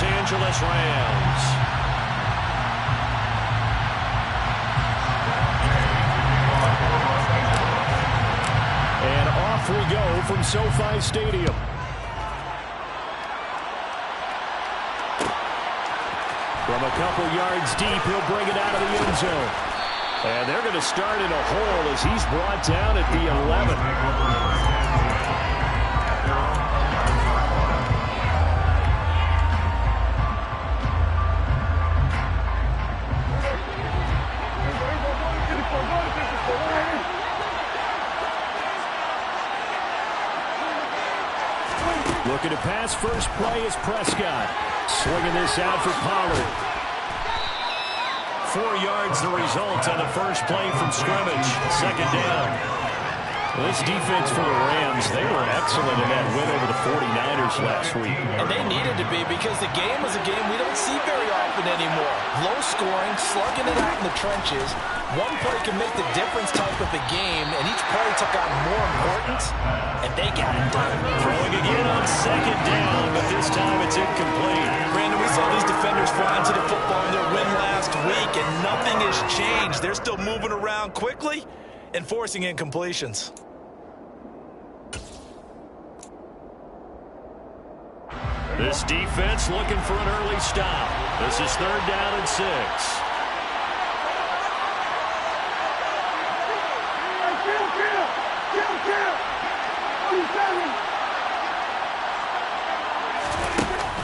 Los Angeles Rams. And off we go from SoFi Stadium. From a couple yards deep, he'll bring it out of the end zone. And they're going to start in a hole as he's brought down at the 11. Looking to pass, first play is Prescott. Swinging this out for Pollard. 4 yards the result on the first play from scrimmage. Second down. This defense for the Rams, they were excellent in that win over the 49ers last week. And they needed to be because the game is a game we don't see very often anymore. Low scoring, slugging it out in the trenches. One play can make the difference type of a game, and each play took on more importance, and they got it done. Throwing again on second down, but this time it's incomplete. Brandon, we saw these defenders fly into the football in their win last week, and nothing has changed. They're still moving around quickly and forcing incompletions. This defense looking for an early stop. This is third down and 6.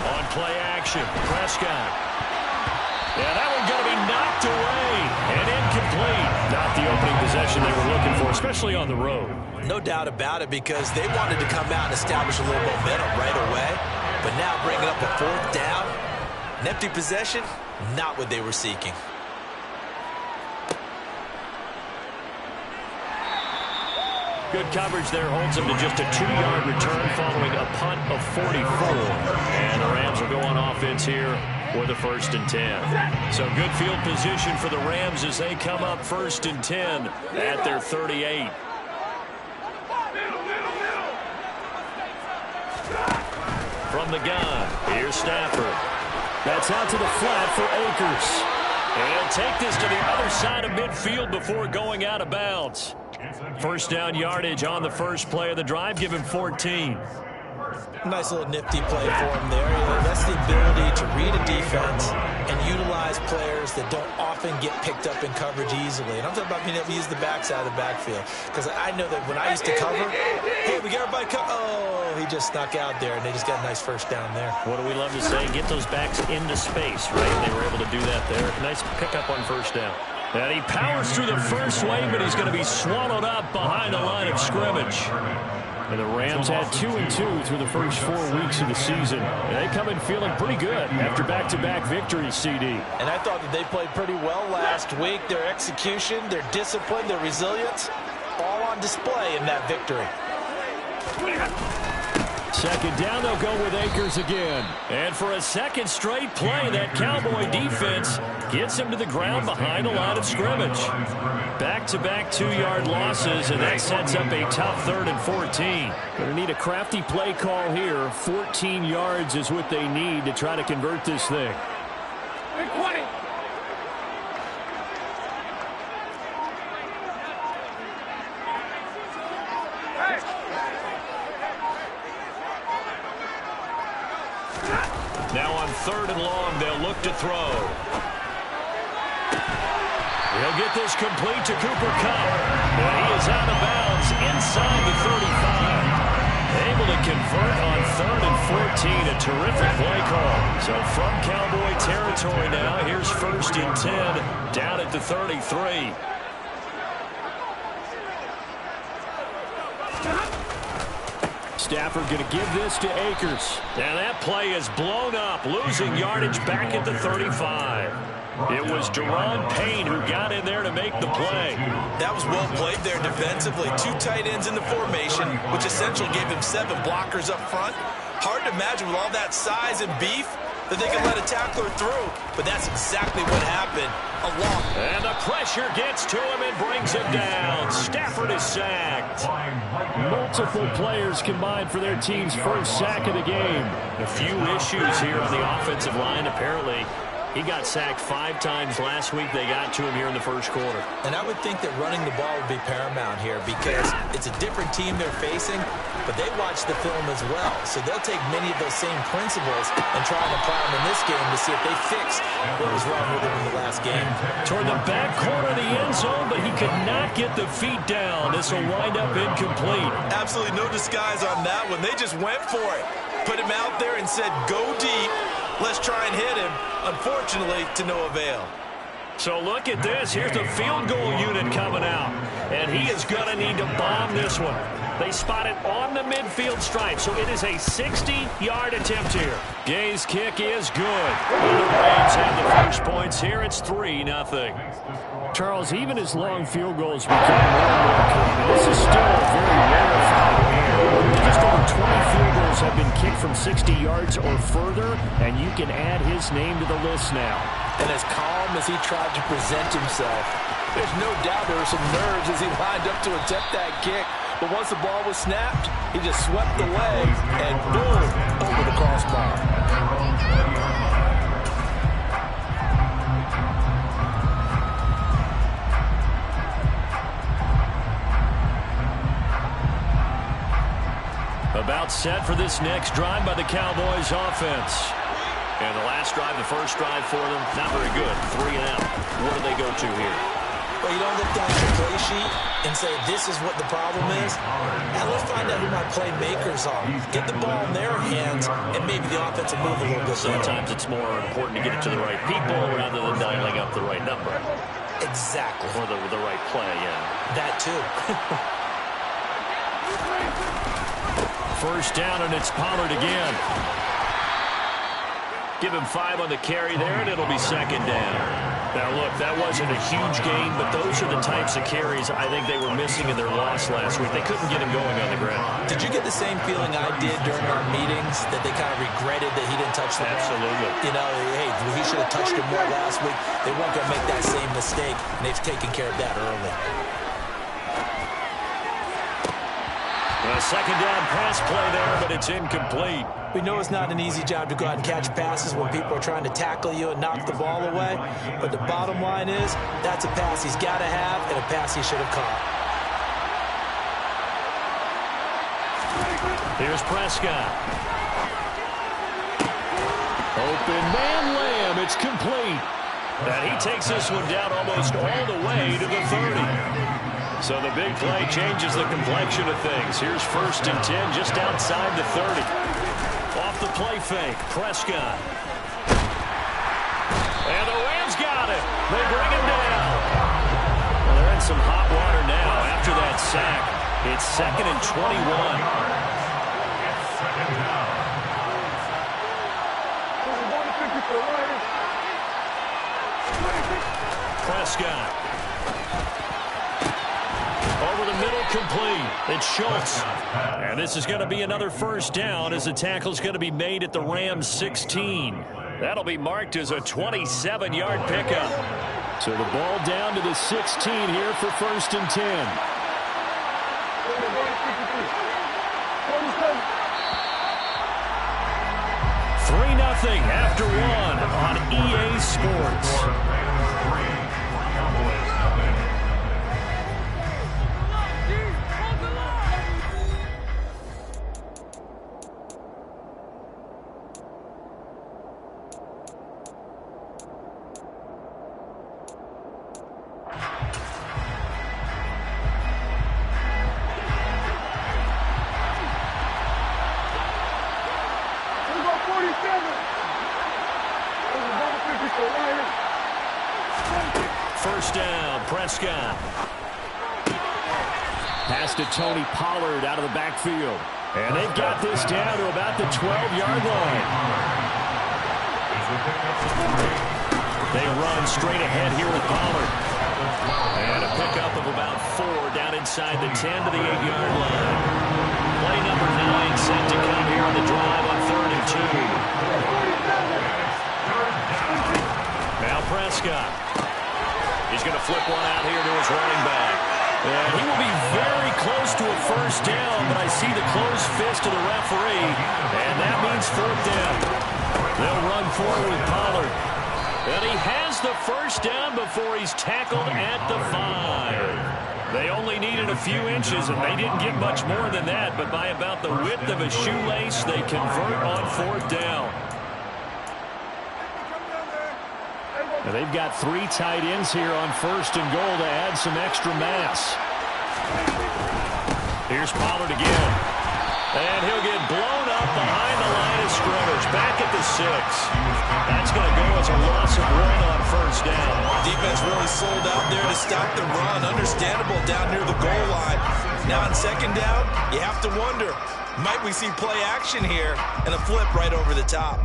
On play action, Prescott. Yeah, that one going to be knocked away and incomplete. Not the opening possession they were looking for, especially on the road. No doubt about it, because they wanted to come out and establish a little momentum right away. But now bringing up a fourth down, an empty possession, not what they were seeking. Good coverage there holds him to just a 2-yard return following a punt of 44. And the Rams will go on offense here with a 1st and 10. So good field position for the Rams as they come up 1st and 10 at their 38. From the gun, here's Stafford. That's out to the flat for Akers. And he'll take this to the other side of midfield before going out of bounds. First down yardage on the first play of the drive. Give him 14. Nice little nifty play for him there. That's the ability to read a defense and utilize players that don't often get picked up in coverage easily. And I'm talking about being able to use the backside of the backfield. Because I know that when I used to cover, hey, we got everybody cover. Oh, he just snuck out there, and they just got a nice first down there. What do we love to say? Get those backs into space, right? They were able to do that there. Nice pickup on first down. And he powers through the first wave, but he's going to be swallowed up behind the line of scrimmage. And the Rams had 2-2 through the first 4 weeks of the season. And they come in feeling pretty good after back-to-back victories, CD. And I thought that they played pretty well last week. Their execution, their discipline, their resilience, all on display in that victory. Second down, they'll go with Akers again. And for a second straight play, that Cowboy defense gets him to the ground behind the line of scrimmage. Back-to-back 2-yard losses, and that sets up a tough 3rd and 14. Going to need a crafty play call here. 14 yards is what they need to try to convert this thing. Now on 3rd and long, they'll look to throw. He'll get this complete to Cooper Kupp. And he is out of bounds inside the 35. Able to convert on 3rd and 14. A terrific play call. So from Cowboy territory now, here's 1st and 10 down at the 33. Stafford going to give this to Akers. And that play is blown up, losing yardage back at the 35. It was Daron Payne who got in there to make the play. That was well played there defensively. 2 tight ends in the formation, which essentially gave him 7 blockers up front. Hard to imagine with all that size and beef, that they can let a tackler through, but that's exactly what happened. And the pressure gets to him and brings him down. Stafford is sacked. Multiple players combined for their team's first sack of the game. A few issues here on the offensive line, apparently. He got sacked 5 times last week. They got to him here in the first quarter. And I would think that running the ball would be paramount here because it's a different team they're facing, but they watch the film as well. So they'll take many of those same principles and try and apply them in this game to see if they fix what was wrong with them in the last game. Toward the back corner of the end zone, but he could not get the feet down. This will wind up incomplete. Absolutely no disguise on that one. They just went for it. Put him out there and said, go deep. Let's try and hit him. Unfortunately, to no avail. So look at this. Here's the field goal unit coming out. And he is going to need to bomb this one. They spot it on the midfield stripe, so it is a 60-yard attempt here. Gay's kick is good. And the Rams have the first points here. It's 3-0. Charles, even as long field goals become more and more common, this is still a very rarefied air. Just over 20 field goals have been kicked from 60 yards or further, and you can add his name to the list now. And as calm as he tried to present himself, there's no doubt there were some nerves as he lined up to attempt that kick. But once the ball was snapped, he just swept the leg and boom, over the crossbar. About set for this next drive by the Cowboys offense. And the last drive, the first drive for them, not very good. 3 and out. What do they go to here? Well, you don't look down at your play sheet and say, this is what the problem is. Now let's find out who my playmakers are. Get the ball in their hands, and maybe the offense will move a little bit. Sometimes it's more important to get it to the right people rather than dialing up the right number. Exactly. Or the right play, yeah. That too. First down, and it's Pollard again. Give him 5 on the carry there, and it'll be second down. Now, look, that wasn't a huge gain, but those are the types of carries I think they were missing in their loss last week. They couldn't get him going on the ground. Did you get the same feeling I did during our meetings, that they kind of regretted that he didn't touch the ball? Absolutely. You know, hey, he should have touched it more last week. They weren't going to make that same mistake, and they've taken care of that early. A second down pass play there, but it's incomplete. We know it's not an easy job to go out and catch passes when people are trying to tackle you and knock the ball away. But the bottom line is, that's a pass he's got to have and a pass he should have caught. Here's Prescott. Open man Lamb. It's complete. And he takes this one down almost all the way to the 30. So the big play changes the complexion of things. Here's 1st and 10 just outside the 30. Off the play fake, Prescott. And the Rams got it. They bring him down. Well, they're in some hot water now after that sack. It's 2nd and 21. Prescott. Over the middle, complete. It's Schultz. And this is going to be another first down as the tackle's going to be made at the Rams 16. That'll be marked as a 27-yard pickup. So the ball down to the 16 here for 1st and 10. Nothing after 1 on EA Sports. First down, Prescott. Pass to Tony Pollard out of the backfield. And they've got this down to about the 12-yard line. They run straight ahead here with Pollard. And a pickup of about 4 down inside the 10 to the 8-yard line. Play number 9 set to come here on the drive on 3rd and 2. Prescott. He's going to flip one out here to his running back. And he will be very close to a first down, but I see the closed fist of the referee, and that means fourth down. They'll run forward with Pollard. And he has the first down before he's tackled at the 5. They only needed a few inches, and they didn't get much more than that, but by about the width of a shoelace, they convert on fourth down. Now they've got 3 tight ends here on first and goal to add some extra mass. Here's Pollard again. And he'll get blown up behind the line of scrimmage. Back at the 6. That's going to go as a loss of 1 on first down. Defense really sold out there to stop the run. Understandable down near the goal line. Now on second down, you have to wonder, might we see play action here and a flip right over the top?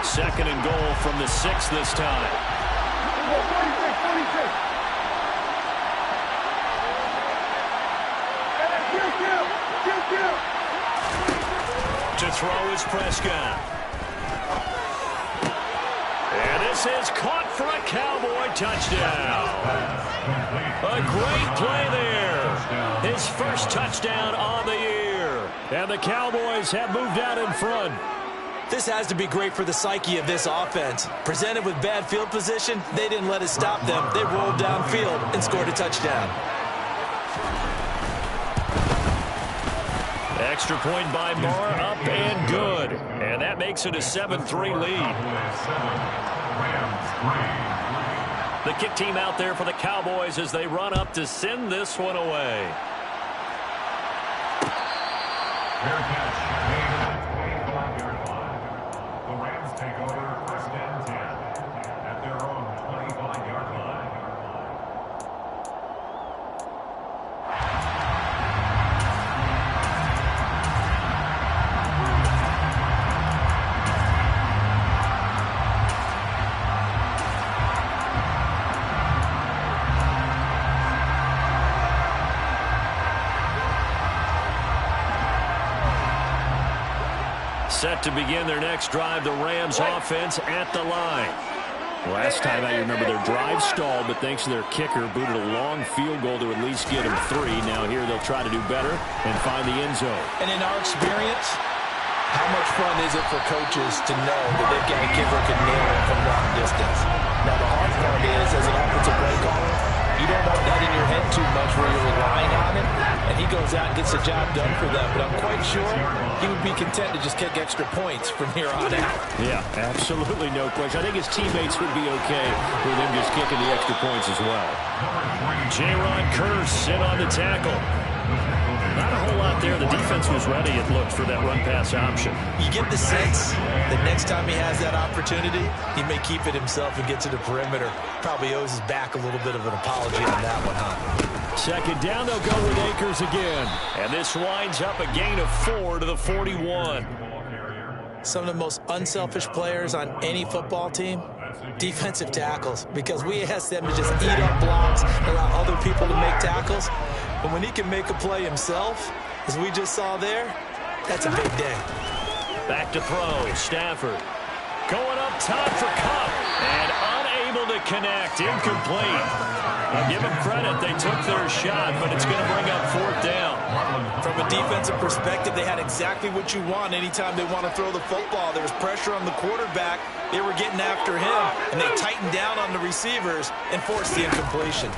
Second and goal from the 6 this time. To throw is Prescott. And this is caught for a Cowboy touchdown. A great play there. His first touchdown on the year. And the Cowboys have moved out in front. This has to be great for the psyche of this offense. Presented with bad field position, they didn't let it stop them. They rolled downfield and scored a touchdown. Extra point by Moore, up and good. And that makes it a 7-3 lead. The kick team out there for the Cowboys as they run up to send this one away. Set to begin their next drive, the Rams offense at the line. Last time I remember their drive stalled, but thanks to their kicker, booted a long field goal to at least get them 3. Now here they'll try to do better and find the end zone. And in our experience, how much fun is it for coaches to know that they've got a kicker who can nail it from long distance? Now the hard part is, as an offensive play caller, you don't want that in your head too much where you're relying on it, and he goes out and gets the job done for them. But I'm quite sure he would be content to just kick extra points from here on out. Yeah, absolutely no question. I think his teammates would be okay with him just kicking the extra points as well. J-Ron Kearse in on the tackle. Not a whole lot there. The defense was ready, it looked, for that run-pass option. You get the sense that next time he has that opportunity, he may keep it himself and get to the perimeter. Probably owes his back a little bit of an apology on that one, huh? Second down, they'll go with Akers again. And this winds up a gain of 4 to the 41. Some of the most unselfish players on any football team, defensive tackles, because we ask them to just eat up blocks, allow other people to make tackles. But when he can make a play himself, as we just saw there, that's a big day. Back to throw, Stafford. Going up top for Kupp, and unable to connect, incomplete. I'll give them credit, they took their shot, but it's going to bring up fourth down. From a defensive perspective, they had exactly what you want anytime they want to throw the football. There was pressure on the quarterback, they were getting after him, and they tightened down on the receivers and forced the incompletion.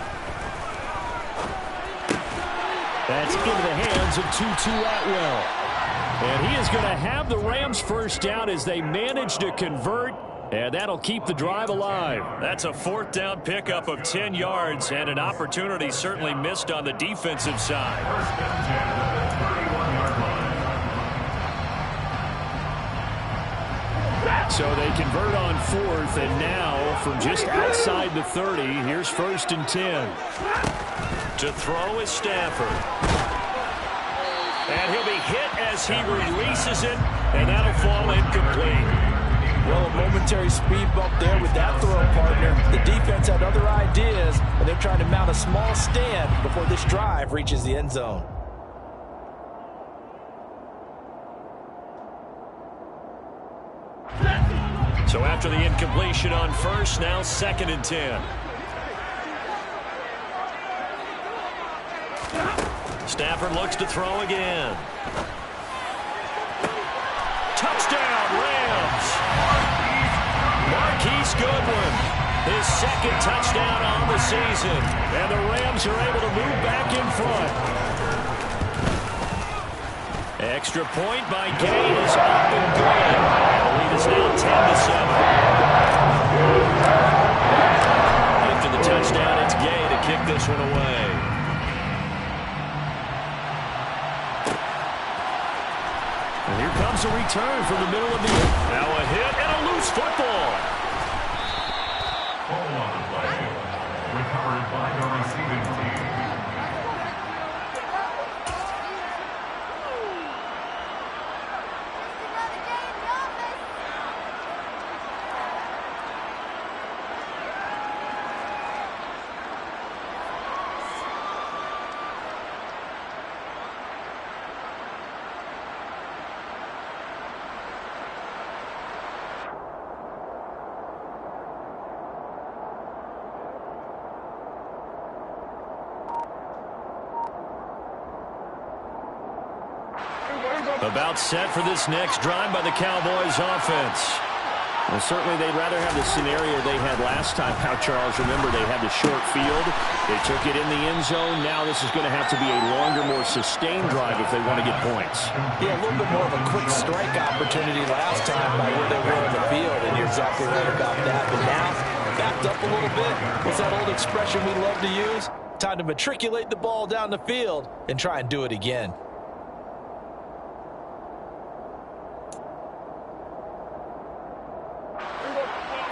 That's into the hands of Tutu Atwell. And he is going to have the Rams first down as they manage to convert, and that'll keep the drive alive. That's a fourth down pickup of 10 yards and an opportunity certainly missed on the defensive side. So they convert on fourth, and now from just outside the 30, here's first and 10. To throw is Stafford. And he'll be hit as he releases it, and that'll fall incomplete. Well, a momentary speed bump there with that throw partner. The defense had other ideas, and they're trying to mount a small stand before this drive reaches the end zone. So after the incompletion on first, now 2nd and 10. Stafford looks to throw again. Touchdown, Rams. Marquise Goodwin, his 2nd touchdown on the season. And the Rams are able to move back in front. Extra point by Gay is up and good. And the lead is now 10-7. After the touchdown, it's Gay to kick this one away. And here comes a return from the middle of the air. Now a hit and a loose football. Recovered by the receiving team. About set for this next drive by the Cowboys offense. Well, certainly they'd rather have the scenario they had last time out, Charles. Remember, they had the short field. They took it in the end zone. Now this is going to have to be a longer, more sustained drive if they want to get points. Yeah, a little bit more of a quick strike opportunity last time by where they were in the field, and you're exactly right about that. But now, backed up a little bit. What's that old expression we love to use? Time to matriculate the ball down the field and try and do it again.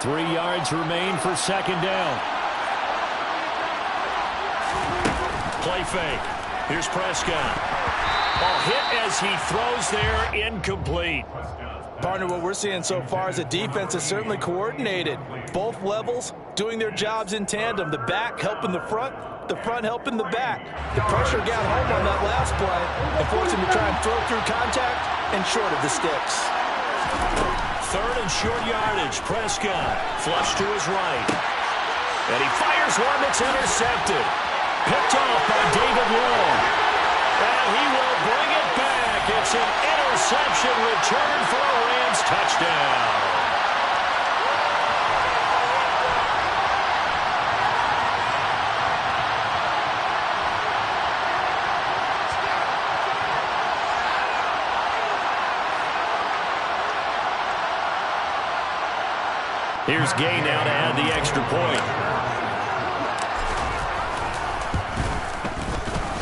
Three yards remain for 2nd down. Play fake. Here's Prescott. Ball hit as he throws there, incomplete. Partner, what we're seeing so far is the defense is certainly coordinated. Both levels doing their jobs in tandem. The back helping the front helping the back. The pressure got home on that last play and forced him to try and throw through contact and short of the sticks. 3rd and short yardage. Prescott flush to his right. And he fires one that's intercepted. Picked off by David Long. And he will bring it back. It's an interception return for a Rams touchdown. Here's Gay now to add the extra point.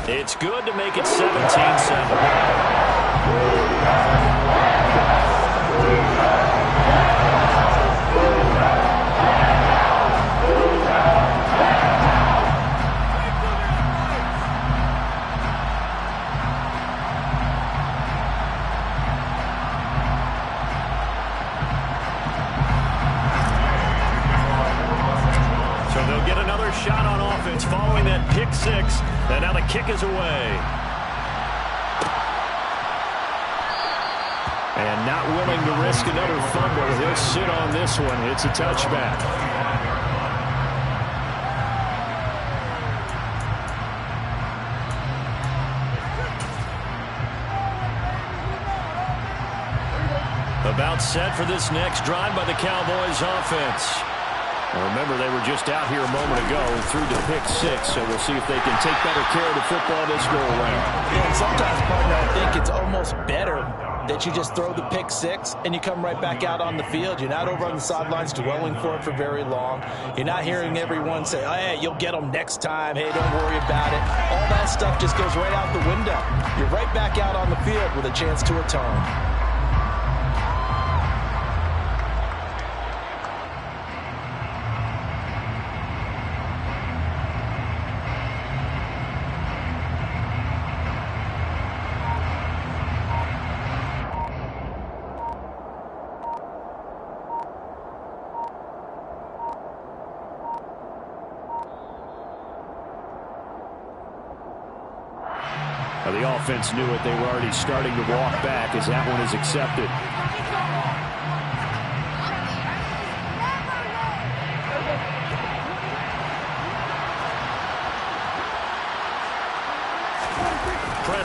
It's good to make it 17-7. Shot on offense following that pick six, and now the kick is away. And not willing to risk another fumble, he'll sit on this one. It's a touchback. About set for this next drive by the Cowboys offense. Well, remember, they were just out here a moment ago and threw the pick six, so we'll see if they can take better care of the football this go-around. Yeah, and sometimes, partner, I think it's almost better that you just throw the pick six and you come right back out on the field. You're not over on the sidelines dwelling for it for very long. You're not hearing everyone say, oh, hey, you'll get them next time. Hey, don't worry about it. All that stuff just goes right out the window. You're right back out on the field with a chance to atone. The offense knew it. They were already starting to walk back as that one is accepted.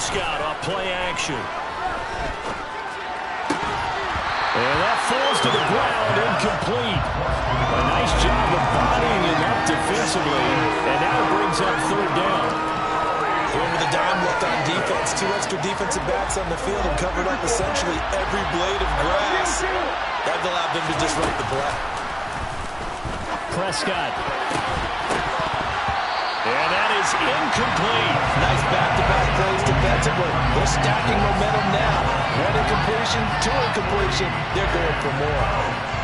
Prescott off play action. And that falls to the ground, incomplete. A nice job of bodying him up defensively, and now brings up third down. Going with the dime left on defense. 2 extra defensive backs on the field and covered up essentially every blade of grass. That allowed them to disrupt the play. Prescott. And that is incomplete. Nice back-to-back plays defensively. They're stacking momentum now. 1 incompletion, 2 incompletion. They're going for more.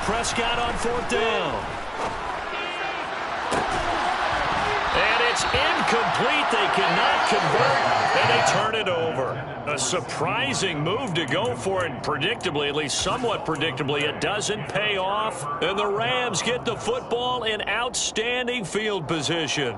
Prescott on 4th down. And it's incomplete. They cannot convert, and they turn it over. A surprising move to go for it. Predictably, at least somewhat predictably, it doesn't pay off. And the Rams get the football in outstanding field position.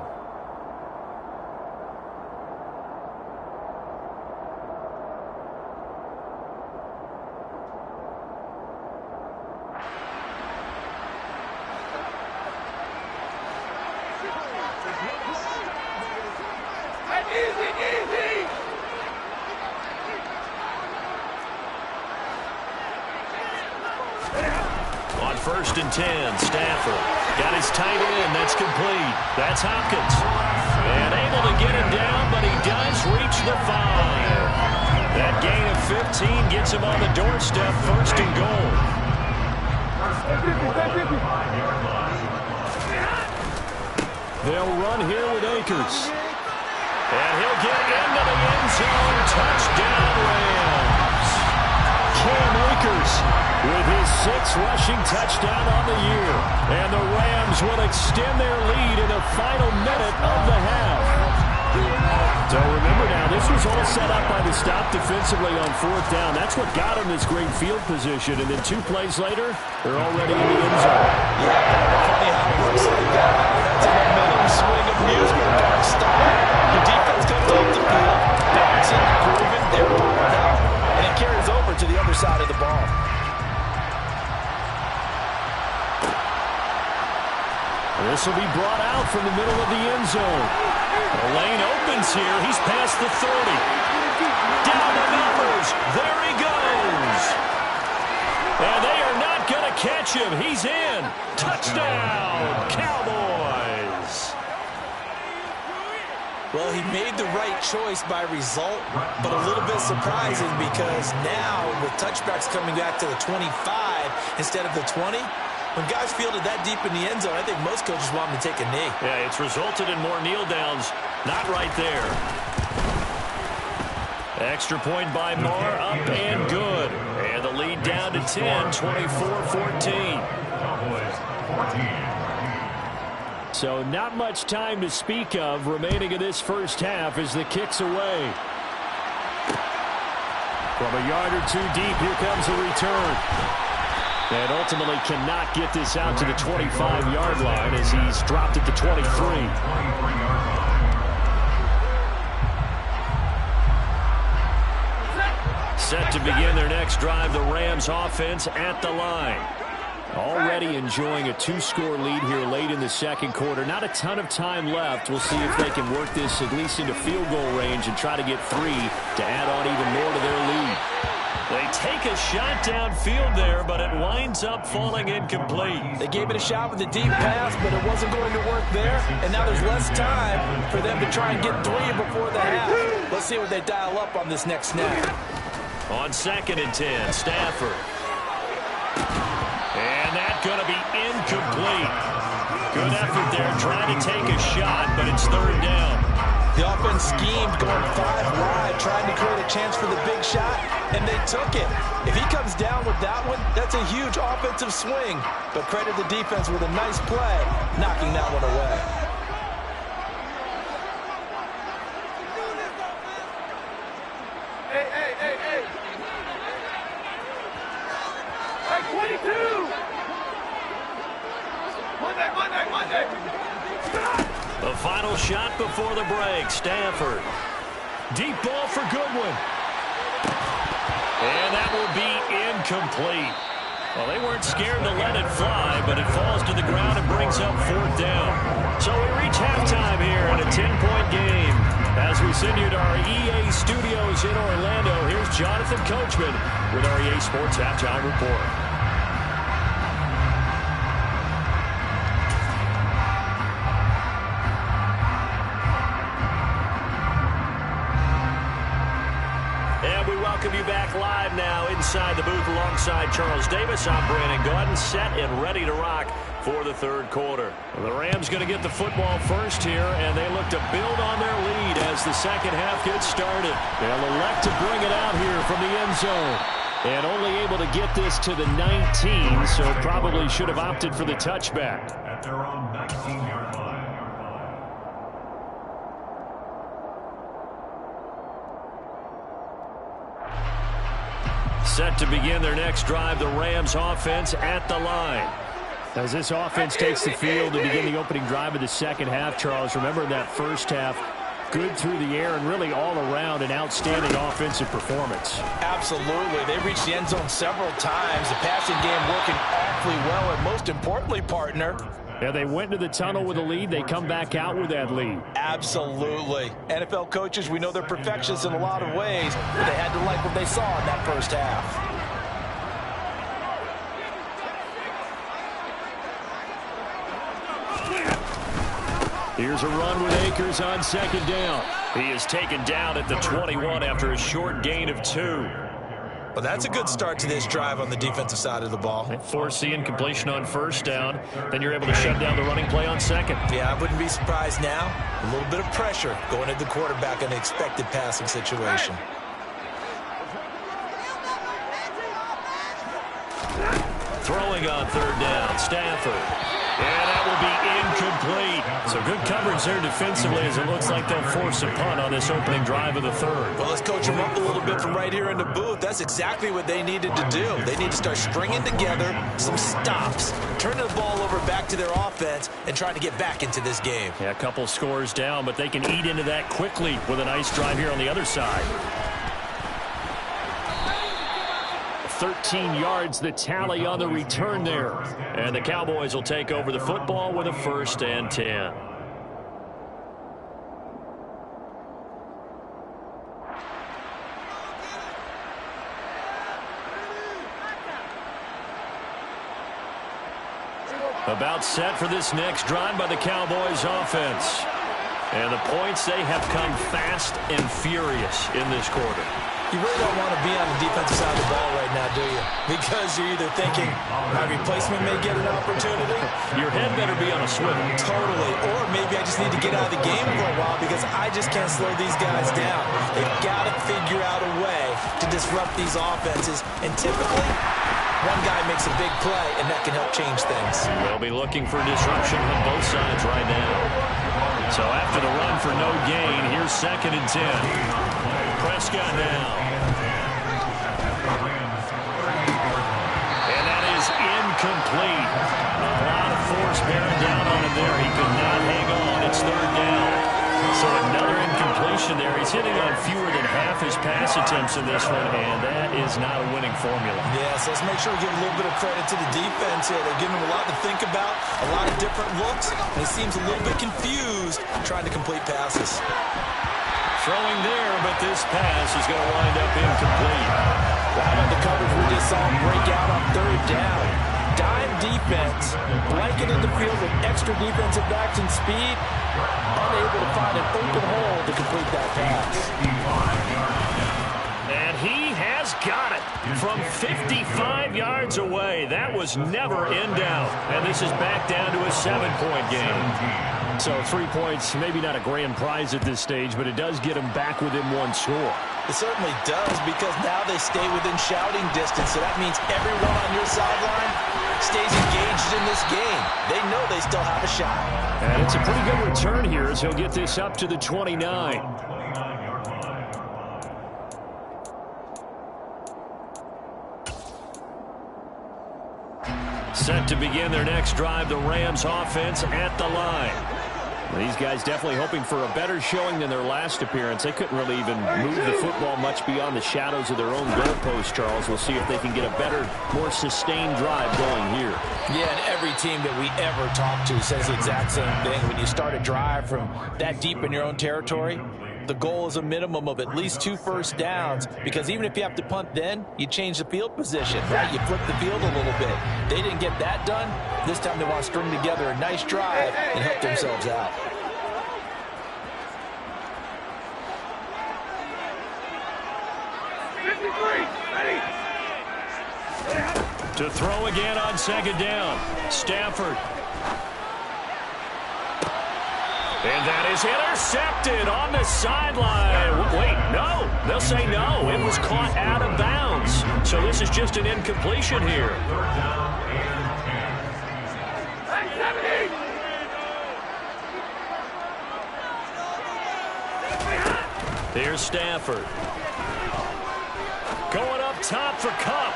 On 1st and 10, Stafford got his tight end. That's complete. That's Hopkins. And able to get him down, but he does reach the 5. That gain of 15 gets him on the doorstep, 1st and goal. They'll run here with Akers. And he'll get into the end zone. Touchdown, Rams. Cam Akers with his 6th rushing touchdown on the year. And the Rams will extend their lead in the final minute of the half. So remember now, this was all set up by the stop defensively on 4th down. That's what got him this great field position. And then 2 plays later, they're already in the end zone. Yeah, funny how it works like that. That's a momentum swing, amusement park style. The defense comes off the field, bouncing, grooving, they're popping out. And it carries over to the other side of the ball. This will be brought out from the middle of the end zone. The lane opens here. He's past the 30. Down the numbers. There he goes. And they are not going to catch him. He's in. Touchdown, Cowboys. Well, he made the right choice by result, but a little bit surprising because now with touchbacks coming back to the 25 instead of the 20, when guys fielded that deep in the end zone, I think most coaches want them to take a knee. Yeah, it's resulted in more kneel downs. Not right there. Extra point by Marr, up and good. And the lead down to 10, 24-14. So not much time to speak of remaining in this first half as the kick's away. From a yard or 2 deep, here comes a return. And ultimately cannot get this out to the 25-yard line as he's dropped at the 23. Set to begin their next drive, the Rams offense at the line. Already enjoying a 2-score lead here late in the second quarter. Not a ton of time left. We'll see if they can work this at least into field goal range and try to get 3 to add on even more to their lead. They take a shot downfield there, but it winds up falling incomplete. They gave it a shot with a deep pass, but it wasn't going to work there. And now there's less time for them to try and get 3 before the half. Let's see what they dial up on this next snap. On 2nd and 10, Stafford. And that's going to be incomplete. Good effort there trying to take a shot, but it's 3rd down. The offense schemed going 5 wide, trying to create a chance for the big shot, and they took it. If he comes down with that one, that's a huge offensive swing. But credit the defense with a nice play, knocking that one away. The final shot before the break. Stanford. Deep ball for Goodwin. And that will be incomplete. Well, they weren't scared to let it fly, but it falls to the ground and brings up 4th down. So we reach halftime here in a 10-point game. As we send you to our EA studios in Orlando, here's Jonathan Coachman with our EA Sports Halftime Report. Welcome you back live now inside the booth alongside Charles Davis. I'm Brandon Gaudin, set and ready to rock for the 3rd quarter. The Rams going to get the football first here, and they look to build on their lead as the 2nd half gets started. They'll elect to bring it out here from the end zone. And only able to get this to the 19, so probably should have opted for the touchback. At their own 19-yard line. Set to begin their next drive, the Rams offense at the line. As this offense takes the field to begin the opening drive of the 2nd half, Charles, remember that first half, good through the air and really all around an outstanding offensive performance. Absolutely. They reached the end zone several times. The passing game working awfully well, and most importantly, partner, yeah, they went to the tunnel with a lead. They come back out with that lead. Absolutely. NFL coaches, we know they're perfectionists in a lot of ways, but they had to like what they saw in that first half. Here's a run with Akers on 2nd down. He is taken down at the 21 after a short gain of 2. Well, that's a good start to this drive on the defensive side of the ball. They force the incompletion on 1st down. Then you're able to shut down the running play on 2nd. Yeah, I wouldn't be surprised now. A little bit of pressure going at the quarterback in an expected passing situation. Throwing on 3rd down, Stanford. And that will be incomplete. So good coverage there defensively as it looks like they'll force a punt on this opening drive of the 3rd. Well, let's coach them up a little bit from right here in the booth. That's exactly what they needed to do. They need to start stringing together some stops, turning the ball over back to their offense, and trying to get back into this game. Yeah, a couple scores down, but they can eat into that quickly with a nice drive here on the other side. 13 yards the tally on the return there. And the Cowboys will take over the football with a 1st and 10. About set for this next drive by the Cowboys offense. And the points, they have come fast and furious in this quarter. You really don't want to be on the defensive side of the ball right now, do you? Because you're either thinking, my replacement may get an opportunity. Your head better be on a swivel. Totally. Or maybe I just need to get out of the game for a while because I just can't slow these guys down. They've got to figure out a way to disrupt these offenses. And typically, one guy makes a big play, and that can help change things. They'll be looking for disruption on both sides right now. So after the run for no gain, here's 2nd and 10. Prescott now. And that is incomplete. A lot of force bearing down on him there. He could not hang on. It's 3rd down. So another incompletion there. He's hitting on fewer than half his pass attempts in this one, and that is not a winning formula. Yes, let's make sure we give a little bit of credit to the defense here. They're giving him a lot to think about, a lot of different looks, and he seems a little bit confused trying to complete passes. Throwing there, but this pass is going to wind up incomplete. Well, how about the coverage we just saw break out on 3rd down? Dime defense, blanketed the field with extra defensive backs and speed, unable to find an open hole to complete that pass. And he has got it from 55 yards away. That was never in doubt. And this is back down to a 7-point game. So 3 points, maybe not a grand prize at this stage, but it does get them back within 1 score. It certainly does, because now they stay within shouting distance. So that means everyone on your sideline stays engaged in this game. They know they still have a shot. And it's a pretty good return here as he'll get this up to the 29. Set to begin their next drive, the Rams offense at the line. These guys definitely hoping for a better showing than their last appearance. They couldn't really even move the football much beyond the shadows of their own goalpost, Charles. We'll see if they can get a better, more sustained drive going here. Yeah, and every team that we ever talk to says the exact same thing. When you start a drive from that deep in your own territory, the goal is a minimum of at least 2 first downs, because even if you have to punt then, you change the field position, right? You flip the field a little bit. They didn't get that done. This time they want to string together a nice drive and help themselves out. To throw again on second down, Stafford. And that is intercepted on the sideline. Wait, no. They'll say no. It was caught out of bounds. So this is just an incompletion here. Here's Stafford. Going up top for Kupp.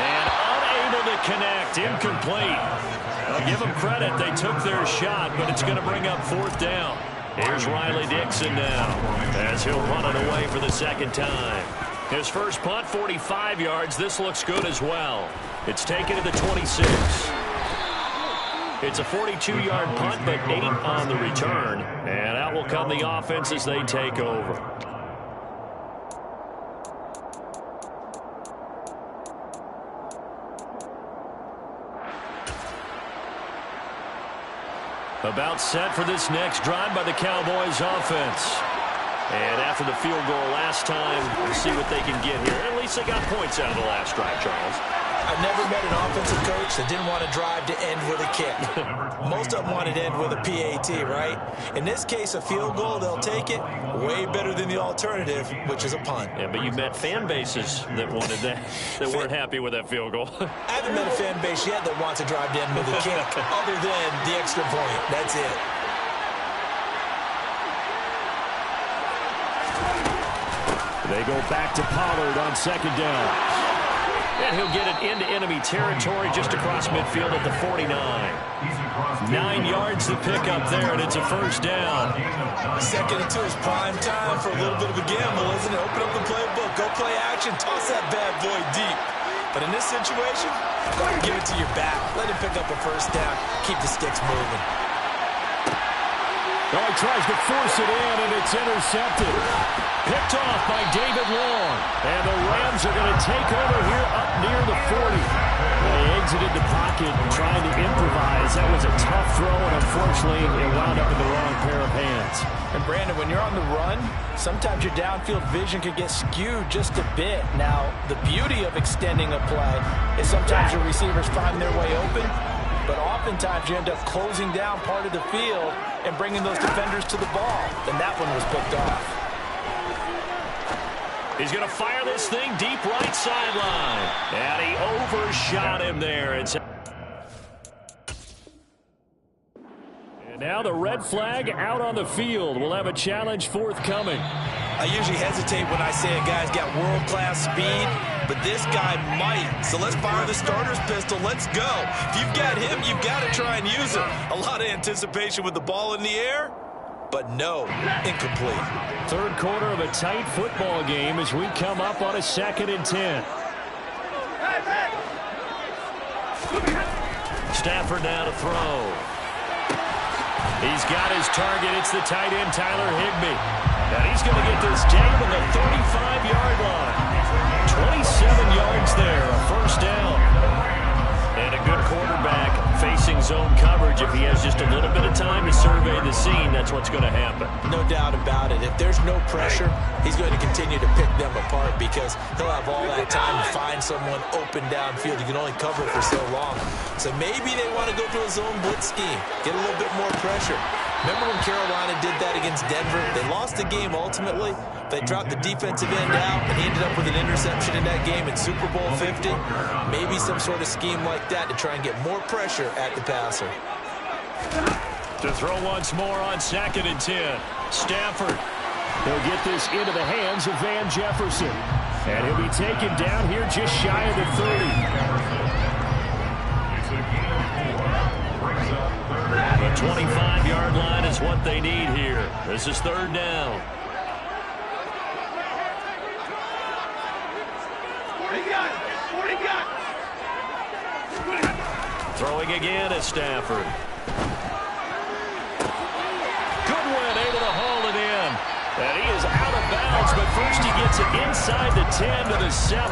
And unable to connect. Incomplete. I'll give them credit. They took their shot, but it's going to bring up 4th down. Here's Riley Dixon now as he'll run it away for the second time. His first punt, 45 yards. This looks good as well. It's taken to the 26. It's a 42-yard punt, but 8 on the return. And out will come the offense as they take over. About set for this next drive by the Cowboys offense. And after the field goal last time, we'll see what they can get here. At least they got points out of the last drive, Charles. I've never met an offensive coach that didn't want to drive to end with a kick. Most of them wanted to end with a PAT, right? In this case, a field goal, they'll take it. Way better than the alternative, which is a punt. Yeah, but you've met fan bases that wanted that, that weren't happy with that field goal. I haven't met a fan base yet that wants to drive to end with a kick, other than the extra point. That's it. They go back to Pollard on second down. And he'll get it into enemy territory just across midfield at the 49. 9 yards to pick up there, and it's a first down. 2nd and 2 is prime time for a little bit of a gamble, isn't it? Open up the playbook, go play action, toss that bad boy deep. But in this situation, give it to your back. Let him pick up a first down. Keep the sticks moving. Oh, he tries to force it in, and it's intercepted. Picked off by David Long. And the Rams are going to take over here up near the 40. They exited the pocket trying to improvise. That was a tough throw, and unfortunately, it wound up in the wrong pair of hands. And Brandon, when you're on the run, sometimes your downfield vision can get skewed just a bit. Now, the beauty of extending a play is sometimes your receivers find their way open, but oftentimes you end up closing down part of the field and bringing those defenders to the ball. And that one was picked off. He's going to fire this thing deep right sideline. And he overshot him there. And now the red flag out on the field. We'll have a challenge forthcoming. I usually hesitate when I say a guy's got world-class speed, but this guy might. So let's fire the starter's pistol. Let's go. If you've got him, you've got to try and use it. A lot of anticipation with the ball in the air, but no, incomplete. Third quarter of a tight football game as we come up on a 2nd and 10. Stafford now to throw. He's got his target. It's the tight end, Tyler Higbee. And he's going to get this down to the 35-yard line. 27 yards there, a first down. And a good quarterback facing zone coverage. If he has just a little bit of time to survey the scene, that's what's going to happen. No doubt about it. If there's no pressure, he's going to continue to pick them apart because he'll have all that time to find someone open downfield. You can only cover for so long. So maybe they want to go to a zone blitz scheme, get a little bit more pressure. Remember when Carolina did that against Denver? They lost the game ultimately. They dropped the defensive end out, and he ended up with an interception in that game in Super Bowl 50. Maybe some sort of scheme like that to try and get more pressure at the passer. To throw once more on 2nd and 10. Stafford. He'll get this into the hands of Van Jefferson. And he'll be taken down here just shy of the 30. 25-yard line is what they need here. This is third down. Throwing again is Stafford. Goodwin able to haul it in. And he is out of bounds, but first he gets it inside the 10 to the 7.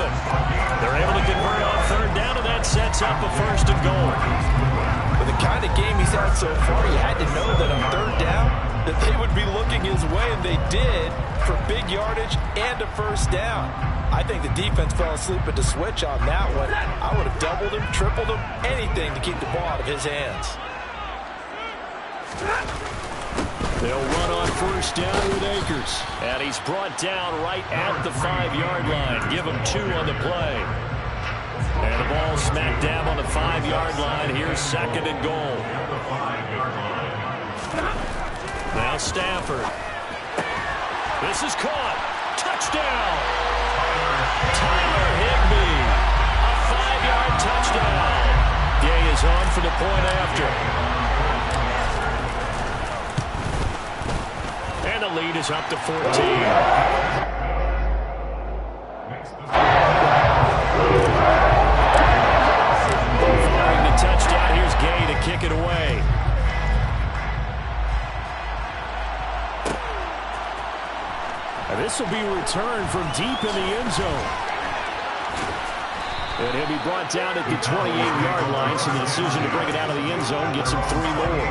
They're able to convert on third down, and that sets up a first and goal. With the kind of game he's had so far, you had to know that on third down that they would be looking his way, and they did, for big yardage and a first down. I think the defense fell asleep at the switch on that one. I would have doubled him, tripled him, anything to keep the ball out of his hands. They'll run on first down with Akers. And he's brought down right at the 5-yard line. Give him 2 on the play. And the ball smack dab on the 5-yard line. Here's second and goal. Now Stafford. This is caught. Touchdown. Tyler Higbee. A 5-yard touchdown. Gay is on for the point after. And the lead is up to 14. Following the touchdown, here's Gay to kick it away. And this will be returned from deep in the end zone. And he'll be brought down at the 28-yard line, so the decision to bring it out of the end zone gets him 3 more.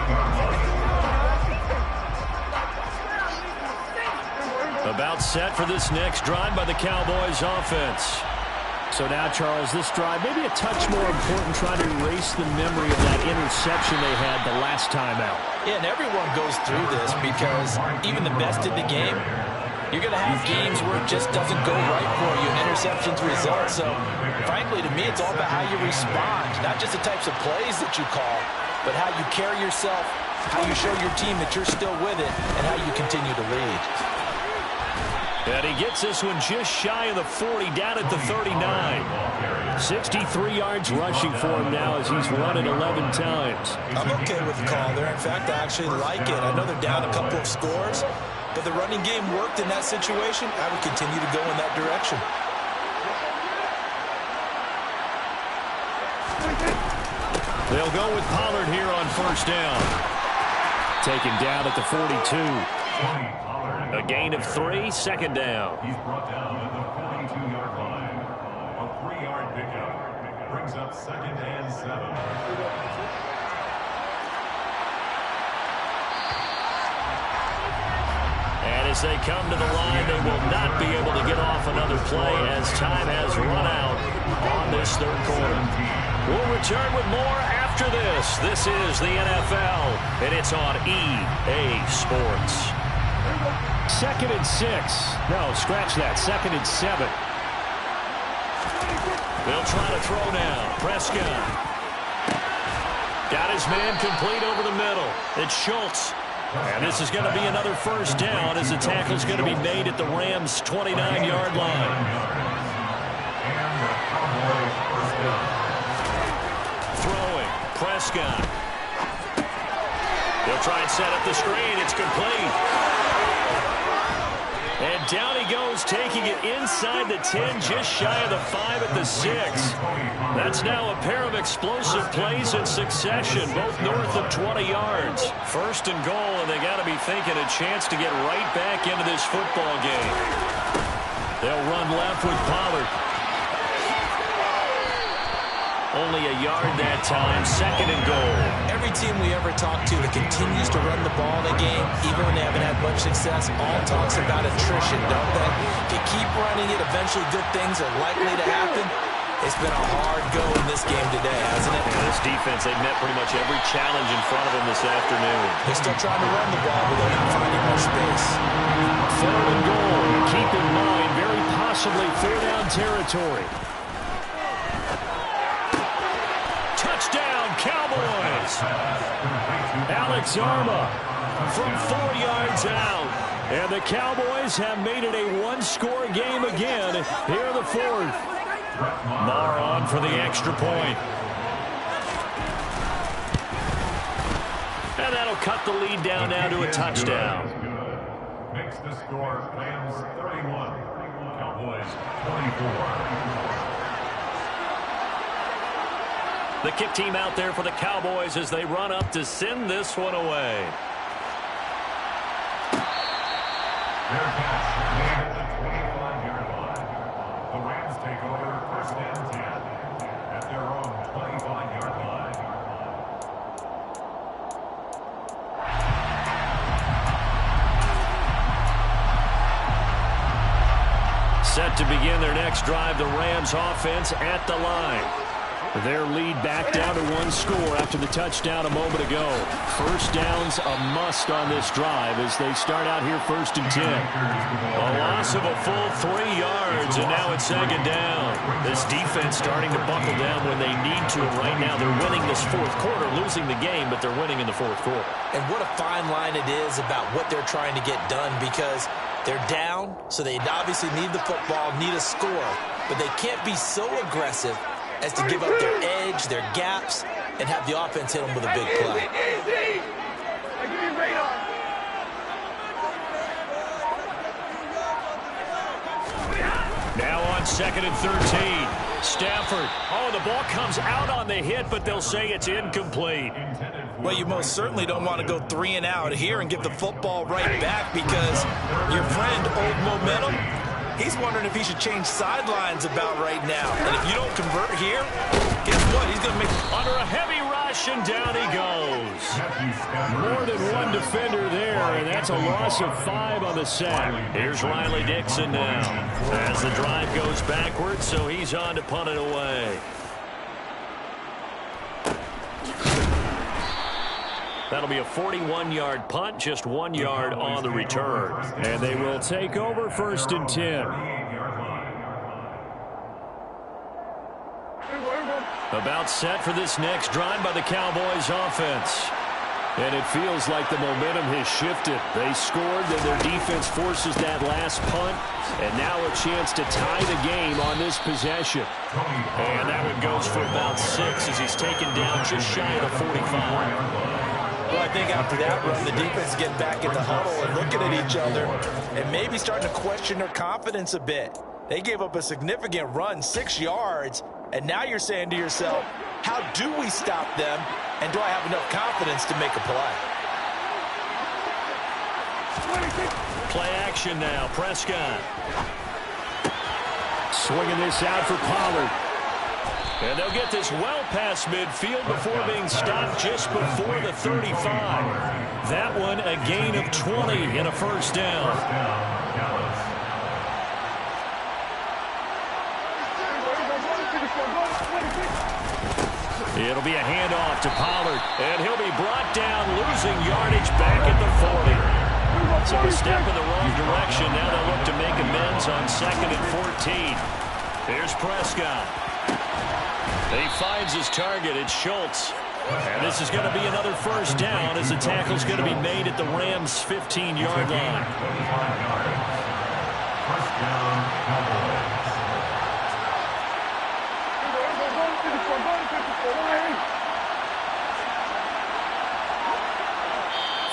About set for this next drive by the Cowboys offense. So now, Charles, this drive maybe a touch more important, trying to erase the memory of that interception they had the last time out. Yeah, and everyone goes through this because even the best in the game, you're going to have games where it just doesn't go right for you and interceptions result. So, frankly, to me, it's all about how you respond, not just the types of plays that you call, but how you carry yourself, how you show your team that you're still with it, and how you continue to lead. And he gets this one just shy of the 40, down at the 39. 63 yards rushing for him now as he's run it 11 times. I'm okay with the call there. In fact, I actually like it. I know they're down a couple of scores, but the running game worked in that situation. I would continue to go in that direction. They'll go with Pollard here on first down. Taken down at the 42. A gain of 3, second down. He's brought down at the 42-yard line. A 3-yard pickup brings up second and 7. And as they come to the line, they will not be able to get off another play as time has run out on this third quarter. We'll return with more after this. This is the NFL, and it's on EA Sports. Second and 6. No, scratch that. Second and 7. They'll try to throw now. Prescott. Got his man complete over the middle. It's Schultz. And this is going to be another first down as the tackle's going to be made at the Rams' 29-yard line. Throwing. Prescott. They'll try and set up the screen. It's complete. And down he goes, taking it inside the 10, just shy of the 5 at the 6. That's now a pair of explosive plays in succession, both north of 20 yards. First and goal, and they got to be thinking a chance to get right back into this football game. They'll run left with Pollard. Only a yard that time, second and goal. Every team we ever talk to that continues to run the ball in a game, even when they haven't had much success, all talks about attrition, don't they? If you keep running it, eventually good things are likely to happen. It's been a hard go in this game today, hasn't it? And this defense, they've met pretty much every challenge in front of them this afternoon. They're still trying to run the ball, but they're not finding much space. Third and goal. Keep in mind, very possibly third down territory. Touchdown, Cowboys! Alex Arma from 4 yards out. And the Cowboys have made it a one-score game again here in the fourth. Marr on for the extra point. And that'll they'll cut the lead down now to a touchdown. Makes the score Rams 31, Cowboys 24. The kick team out there for the Cowboys as they run up to send this one away. Their pass made at the 25-yard line. The Rams take over 1st and 10 at their own 25-yard line. Set to begin their next drive, the Rams offense at the line. Their lead back down to 1 score after the touchdown a moment ago. First down's a must on this drive as they start out here 1st and 10. A loss of a full 3 yards, and now it's 2nd down. This defense starting to buckle down when they need to. Right now they're winning this 4th quarter, losing the game, but they're winning in the 4th quarter. And what a fine line it is about what they're trying to get done, because they're down, so they obviously need the football, need a score, but they can't be so aggressive as to give up their edge, their gaps, and have the offense hit them with a big play. Now on 2nd and 13. Stafford. Oh, the ball comes out on the hit, but they'll say it's incomplete. Well, you most certainly don't want to go 3 and out here and give the football right back, because your friend, Old Momentum, he's wondering if he should change sidelines about right now. And if you don't convert here, guess what? He's going to make... Under a heavy rush, and down he goes. More than one defender there, and that's a loss of 5 on the sack. Here's Riley Dixon now as the drive goes backwards, so he's on to punt it away. That'll be a 41-yard punt, just 1 yard on the return. And they will take over 1st and 10. About set for this next drive by the Cowboys offense. And it feels like the momentum has shifted. They scored, then their defense forces that last punt. And now a chance to tie the game on this possession. And that one goes for about 6 as he's taken down just shy of the 45. Well, I think after that run, the defense is getting back in the huddle and looking at each other and maybe starting to question their confidence a bit. They gave up a significant run, 6 yards, and now you're saying to yourself, how do we stop them, and do I have enough confidence to make a play? Play action now, Prescott. Swinging this out for Pollard. And they'll get this well past midfield before being stopped just before the 35. That one a gain of 20 and a 1st down. It'll be a handoff to Pollard, and he'll be brought down, losing yardage back at the 40. So a step in the wrong direction. Now they'll look to make amends on 2nd and 14. Here's Prescott. He finds his target. It's Schultz. And this is going to be another 1st down as the tackle's going to be made at the Rams' 15-yard line. 1st down, Cowboys.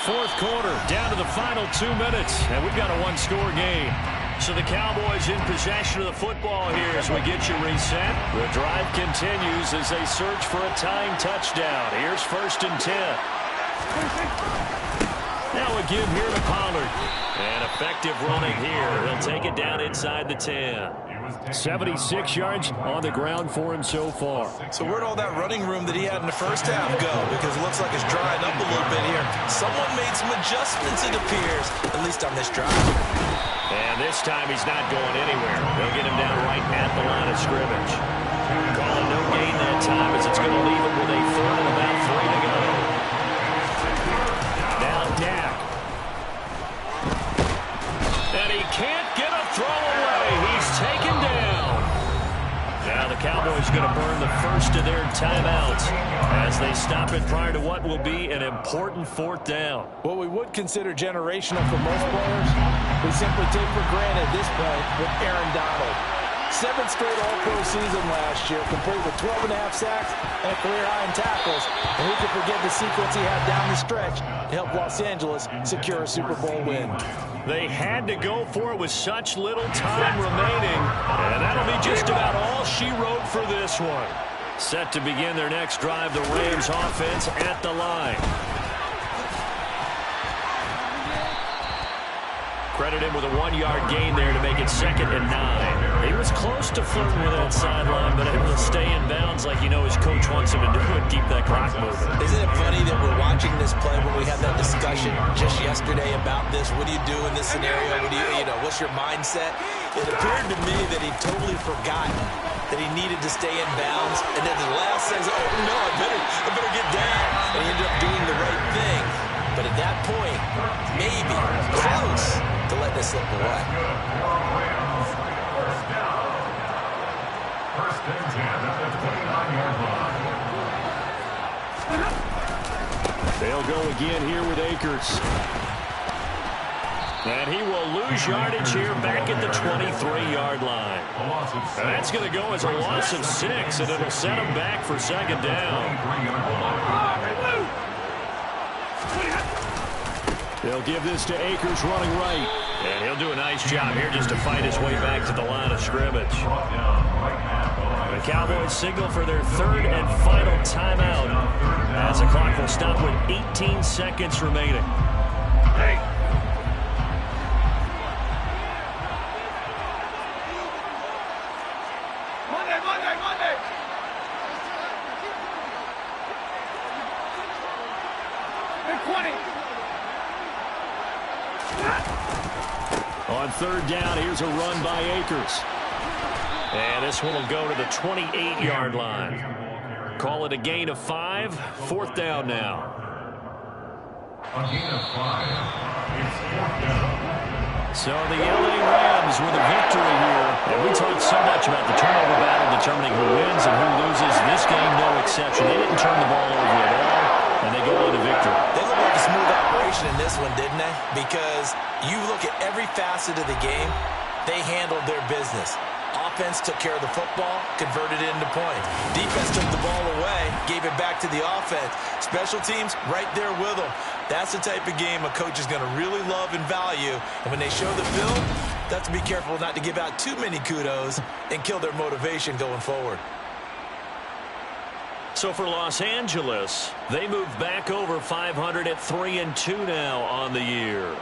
4th quarter, down to the final 2 minutes, and we've got a 1-score game. So the Cowboys in possession of the football here as we get you reset. The drive continues as they search for a tying touchdown. Here's 1st and 10. Now a give here to Pollard. And effective running here. He'll take it down inside the 10. 76 yards on the ground for him so far. So where'd all that running room that he had in the first half go? Because it looks like it's drying up a little bit here. Someone made some adjustments, it appears, at least on this drive. And this time he's not going anywhere. They'll get him down right at the line of scrimmage. Calling no gain that time as it's going to leave him with a 3rd and about 3 to go. Now Dak. And he can't get a throw away. He's taken down. Now the Cowboys going to burn the first of their timeouts as they stop it prior to what will be an important 4th down. What we would consider generational for most players, we simply take for granted at this point with Aaron Donald. 7th straight All-Pro season last year, complete with 12.5 sacks and a career high in tackles. And who could forget the sequence he had down the stretch to help Los Angeles secure a Super Bowl win. They had to go for it with such little time remaining. And that'll be just about all she wrote for this one. Set to begin their next drive, the Rams offense at the line. Credit him with a 1-yard gain there to make it 2nd and 9. He was close to flirting with that sideline, but able to stay in bounds like you know his coach wants him to do and keep that clock moving. Isn't it funny that we're watching this play when we had that discussion just yesterday about this? What do you do in this scenario? What do you know, what's your mindset? It appeared to me that he'd totally forgotten that he needed to stay in bounds, and then the last says, oh no, I better get down, and he ended up doing the right thing. But at that point, maybe close to letting it slip away. First and 10 at the 29-yard line. They'll go again here with Akers. And he will lose yardage here back at the 23-yard line. And that's going to go as a loss of 6, and it'll set him back for 2nd down. They'll give this to Akers running right. And he'll do a nice job here just to fight his way back to the line of scrimmage. The Cowboys signal for their 3rd and final timeout as the clock will stop with 18 seconds remaining. Monday. Big 20. On 3rd down, here's a run by Akers. And this one will go to the 28-yard line. Call it a gain of 5. 4th down now. A gain of 5. It's 4th down. So the LA Rams with a victory here. And we talked so much about the turnover battle determining who wins and who loses. This game, no exception. They didn't turn the ball over at all, and they go on to victory. They look like a smooth operation in this one, didn't they? Because you look at every facet of the game, they handled their business. Offense took care of the football, converted it into points. Defense took the ball away, gave it back to the offense. Special teams, right there with them. That's the type of game a coach is going to really love and value. And when they show the film, they have to be careful not to give out too many kudos and kill their motivation going forward. So for Los Angeles, they move back over 500 at 3-2 now on the year.